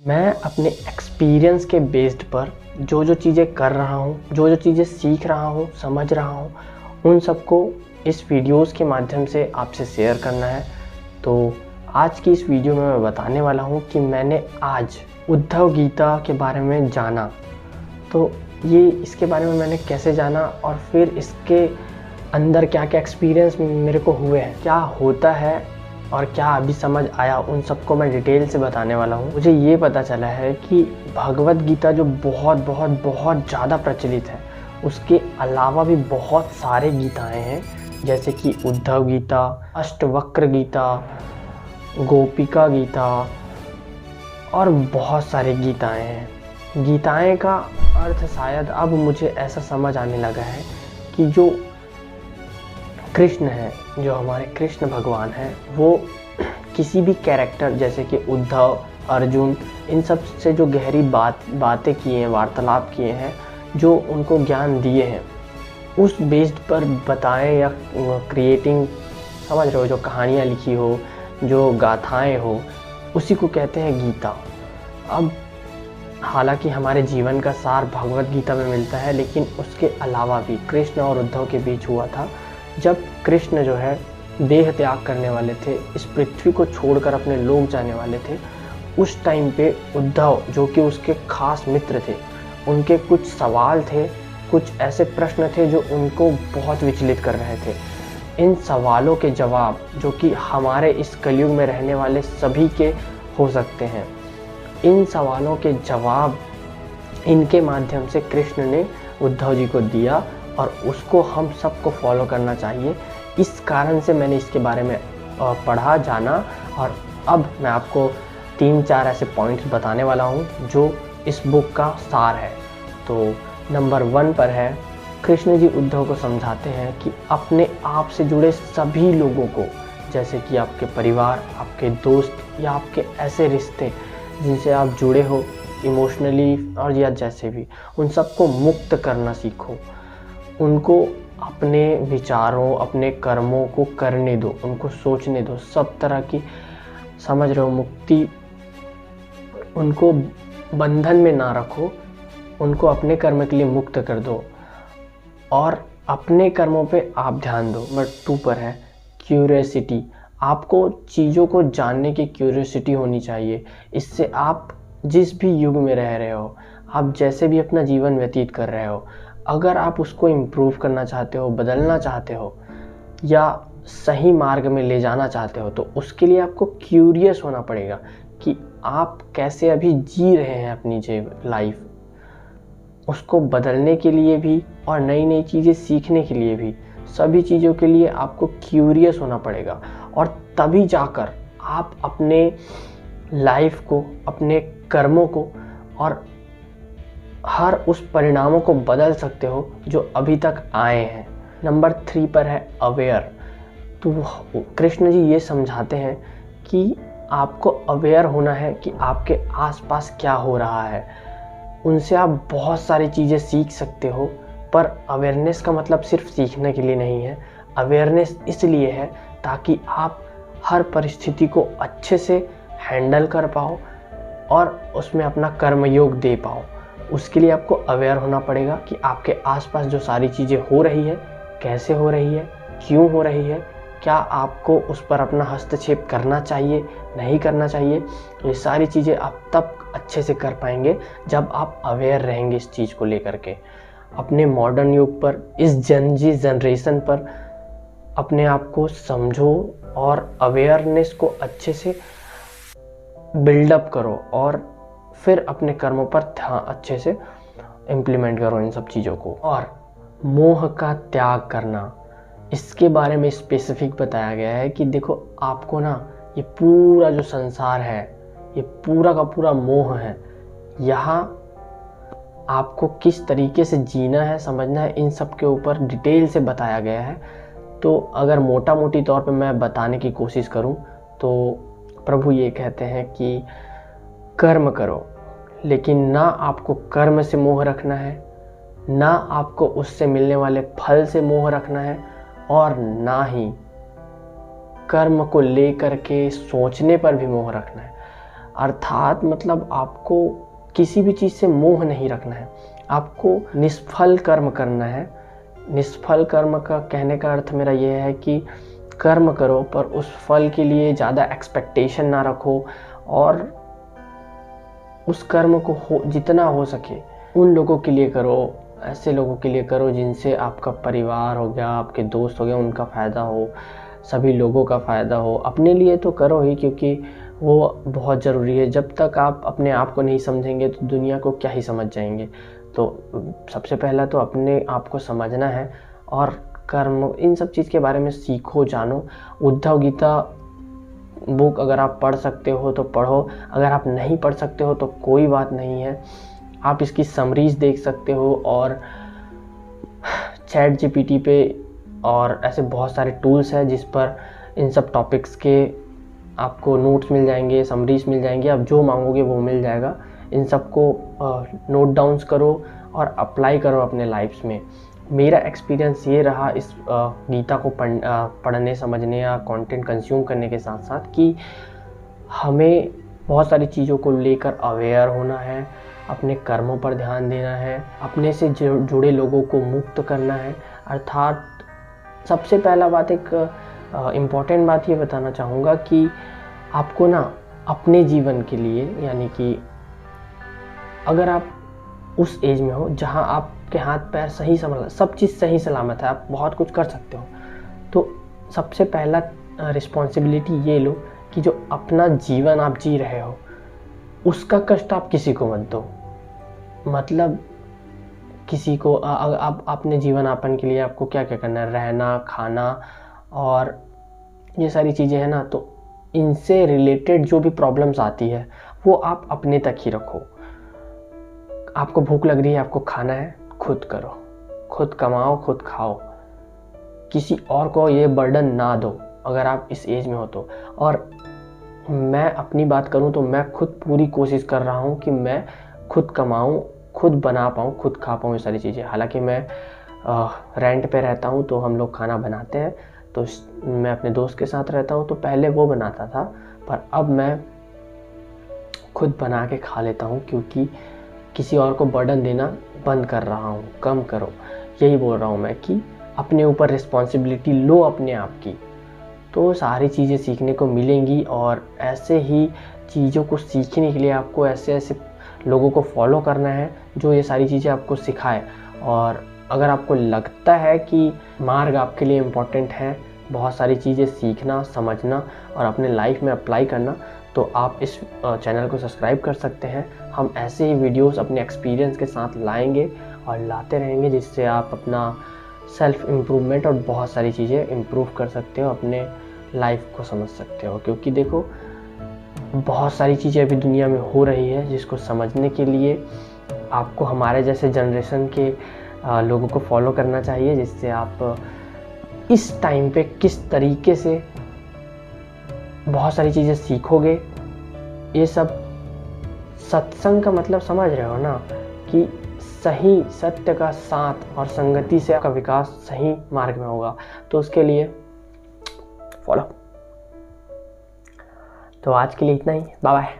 मैं अपने एक्सपीरियंस के बेस्ड पर जो चीज़ें कर रहा हूँ, जो चीज़ें सीख रहा हूँ, समझ रहा हूँ, उन सबको इस वीडियोस के माध्यम से आपसे शेयर करना है। तो आज की इस वीडियो में मैं बताने वाला हूँ कि मैंने आज उद्धव गीता के बारे में जाना। तो ये इसके बारे में मैंने कैसे जाना और फिर इसके अंदर क्या-क्या एक्सपीरियंस मेरे को हुए हैं, क्या होता है और क्या अभी समझ आया, उन सबको मैं डिटेल से बताने वाला हूँ। मुझे ये पता चला है कि भगवद गीता जो बहुत ज़्यादा प्रचलित है, उसके अलावा भी बहुत सारे गीताएँ हैं, जैसे कि उद्धव गीता, अष्टवक्र गीता, गोपिका गीता और बहुत सारी गीताएँ हैं। गीताएँ का अर्थ शायद अब मुझे ऐसा समझ आने लगा है कि जो कृष्ण है, जो हमारे कृष्ण भगवान हैं, वो किसी भी कैरेक्टर जैसे कि उद्धव, अर्जुन, इन सब से जो गहरी बातें किए हैं, वार्तालाप किए हैं, जो उनको ज्ञान दिए हैं, उस बेस्ड पर बताएं या क्रिएटिंग, समझ रहे हो, जो कहानियाँ लिखी हो, जो गाथाएं हो, उसी को कहते हैं गीता। अब हालांकि हमारे जीवन का सार भगवद गीता में मिलता है, लेकिन उसके अलावा भी कृष्ण और उद्धव के बीच हुआ था, जब कृष्ण जो है देह त्याग करने वाले थे, इस पृथ्वी को छोड़कर अपने लोक जाने वाले थे। उस टाइम पे उद्धव, जो कि उसके खास मित्र थे, उनके कुछ सवाल थे, कुछ ऐसे प्रश्न थे जो उनको बहुत विचलित कर रहे थे। इन सवालों के जवाब, जो कि हमारे इस कलयुग में रहने वाले सभी के हो सकते हैं, इन सवालों के जवाब इनके माध्यम से कृष्ण ने उद्धव जी को दिया और उसको हम सबको फॉलो करना चाहिए। इस कारण से मैंने इसके बारे में पढ़ा, जाना, और अब मैं आपको 3-4 ऐसे पॉइंट्स बताने वाला हूँ जो इस बुक का सार है। तो नंबर 1 पर है, कृष्ण जी उद्धव को समझाते हैं कि अपने आप से जुड़े सभी लोगों को, जैसे कि आपके परिवार, आपके दोस्त या आपके ऐसे रिश्ते जिनसे आप जुड़े हो इमोशनली और या जैसे भी, उन सबको मुक्त करना सीखो। उनको अपने विचारों, अपने कर्मों को करने दो, उनको सोचने दो, सब तरह की, समझ रहे हो, मुक्ति, उनको बंधन में ना रखो, उनको अपने कर्म के लिए मुक्त कर दो और अपने कर्मों पे आप ध्यान दो। नंबर 2 पर है क्यूरियोसिटी। आपको चीज़ों को जानने की क्यूरियोसिटी होनी चाहिए। इससे आप जिस भी युग में रह रहे हो, आप जैसे भी अपना जीवन व्यतीत कर रहे हो, अगर आप उसको इम्प्रूव करना चाहते हो, बदलना चाहते हो या सही मार्ग में ले जाना चाहते हो, तो उसके लिए आपको क्यूरियस होना पड़ेगा कि आप कैसे अभी जी रहे हैं अपनी लाइफ। उसको बदलने के लिए भी और नई नई चीज़ें सीखने के लिए भी, सभी चीज़ों के लिए आपको क्यूरियस होना पड़ेगा, और तभी जाकर आप अपने लाइफ को, अपने कर्मों को और हर उस परिणामों को बदल सकते हो जो अभी तक आए हैं। नंबर 3 पर है अवेयर। तो कृष्ण जी ये समझाते हैं कि आपको अवेयर होना है कि आपके आसपास क्या हो रहा है। उनसे आप बहुत सारी चीज़ें सीख सकते हो, पर अवेयरनेस का मतलब सिर्फ सीखने के लिए नहीं है। अवेयरनेस इसलिए है ताकि आप हर परिस्थिति को अच्छे से हैंडल कर पाओ और उसमें अपना कर्मयोग दे पाओ। उसके लिए आपको अवेयर होना पड़ेगा कि आपके आसपास जो सारी चीज़ें हो रही है, कैसे हो रही है, क्यों हो रही है, क्या आपको उस पर अपना हस्तक्षेप करना चाहिए, नहीं करना चाहिए। ये सारी चीज़ें आप तब अच्छे से कर पाएंगे जब आप अवेयर रहेंगे इस चीज़ को लेकर के। अपने मॉडर्न युग पर, इस जनरेशन पर अपने आप को समझो और अवेयरनेस को अच्छे से बिल्डअप करो और फिर अपने कर्मों पर ध्यान अच्छे से इम्प्लीमेंट करो इन सब चीज़ों को। और मोह का त्याग करना, इसके बारे में स्पेसिफिक बताया गया है कि देखो, आपको ना ये पूरा जो संसार है, ये पूरा का पूरा मोह है। यहाँ आपको किस तरीके से जीना है, समझना है, इन सब के ऊपर डिटेल से बताया गया है। तो अगर मोटा मोटी तौर पे मैं बताने की कोशिश करूँ तो प्रभु ये कहते हैं कि कर्म करो, लेकिन ना आपको कर्म से मोह रखना है, ना आपको उससे मिलने वाले फल से मोह रखना है, और ना ही कर्म को लेकर के सोचने पर भी मोह रखना है। अर्थात मतलब आपको किसी भी चीज़ से मोह नहीं रखना है, आपको निष्फल कर्म करना है। निष्फल कर्म का कहने का अर्थ मेरा ये है कि कर्म करो पर उस फल के लिए ज़्यादा एक्सपेक्टेशन ना रखो, और उस कर्म को जितना हो सके उन लोगों के लिए करो, ऐसे लोगों के लिए करो जिनसे आपका परिवार हो गया, आपके दोस्त हो गया, उनका फ़ायदा हो, सभी लोगों का फ़ायदा हो। अपने लिए तो करो ही, क्योंकि वो बहुत ज़रूरी है। जब तक आप अपने आप को नहीं समझेंगे तो दुनिया को क्या ही समझ जाएंगे। तो सबसे पहला तो अपने आप को समझना है, और कर्म इन सब चीज़ के बारे में सीखो, जानो। उद्धव गीता बुक अगर आप पढ़ सकते हो तो पढ़ो, अगर आप नहीं पढ़ सकते हो तो कोई बात नहीं है, आप इसकी समरीज देख सकते हो, और ChatGPT पे और ऐसे बहुत सारे टूल्स हैं जिस पर इन सब टॉपिक्स के आपको नोट्स मिल जाएंगे, समरीज मिल जाएंगे, आप जो मांगोगे वो मिल जाएगा। इन सबको नोट डाउन्स करो और अप्लाई करो अपने लाइफ्स में। मेरा एक्सपीरियंस ये रहा इस गीता को पढ़ने, समझने या कंटेंट कंज्यूम करने के साथ साथ, कि हमें बहुत सारी चीज़ों को लेकर अवेयर होना है, अपने कर्मों पर ध्यान देना है, अपने से जुड़े लोगों को मुक्त करना है। अर्थात सबसे पहला बात, एक इम्पॉर्टेंट बात ये बताना चाहूँगा कि आपको ना अपने जीवन के लिए, यानी कि अगर आप उस एज में हो जहाँ आपके हाथ पैर सही सब चीज़ सही सलामत है, आप बहुत कुछ कर सकते हो, तो सबसे पहला रिस्पॉन्सिबिलिटी ये लो कि जो अपना जीवन आप जी रहे हो उसका कष्ट आप किसी को मत दो। मतलब किसी को आप अपने जीवन यापन के लिए आपको क्या क्या करना है, रहना, खाना और ये सारी चीज़ें हैं ना, तो इनसे रिलेटेड जो भी प्रॉब्लम्स आती है वो आप अपने तक ही रखो। आपको भूख लग रही है, आपको खाना है, खुद करो, खुद कमाओ, खुद खाओ, किसी और को ये बर्डन ना दो अगर आप इस एज में हो तो। और मैं अपनी बात करूं तो मैं खुद पूरी कोशिश कर रहा हूं कि मैं खुद कमाऊं, खुद बना पाऊं, खुद खा पाऊं ये सारी चीज़ें। हालांकि मैं रेंट पे रहता हूं तो हम लोग खाना बनाते हैं, तो मैं अपने दोस्त के साथ रहता हूं तो पहले वो बनाता था, पर अब मैं खुद बना के खा लेता हूं, क्योंकि किसी और को बर्डन देना बंद कर रहा हूँ, कम करो। यही बोल रहा हूँ मैं कि अपने ऊपर रिस्पॉन्सिबिलिटी लो अपने आप की, तो सारी चीज़ें सीखने को मिलेंगी। और ऐसे ही चीज़ों को सीखने के लिए आपको ऐसे ऐसे लोगों को फॉलो करना है जो ये सारी चीज़ें आपको सिखाए। और अगर आपको लगता है कि मार्ग आपके लिए इम्पोर्टेंट है, बहुत सारी चीज़ें सीखना, समझना और अपने लाइफ में अप्लाई करना, तो आप इस चैनल को सब्सक्राइब कर सकते हैं। हम ऐसे ही वीडियोस अपने एक्सपीरियंस के साथ लाएंगे और लाते रहेंगे, जिससे आप अपना सेल्फ इम्प्रूवमेंट और बहुत सारी चीज़ें इम्प्रूव कर सकते हो, अपने लाइफ को समझ सकते हो। क्योंकि देखो, बहुत सारी चीज़ें अभी दुनिया में हो रही है जिसको समझने के लिए आपको हमारे जैसे जनरेशन के लोगों को फॉलो करना चाहिए, जिससे आप इस टाइम पे किस तरीके से बहुत सारी चीज़ें सीखोगे। ये सब सत्संग का मतलब समझ रहे हो ना, कि सही सत्य का साथ और संगति से आपका विकास सही मार्ग में होगा। तो उसके लिए फॉलो। तो आज के लिए इतना ही, बाय बाय।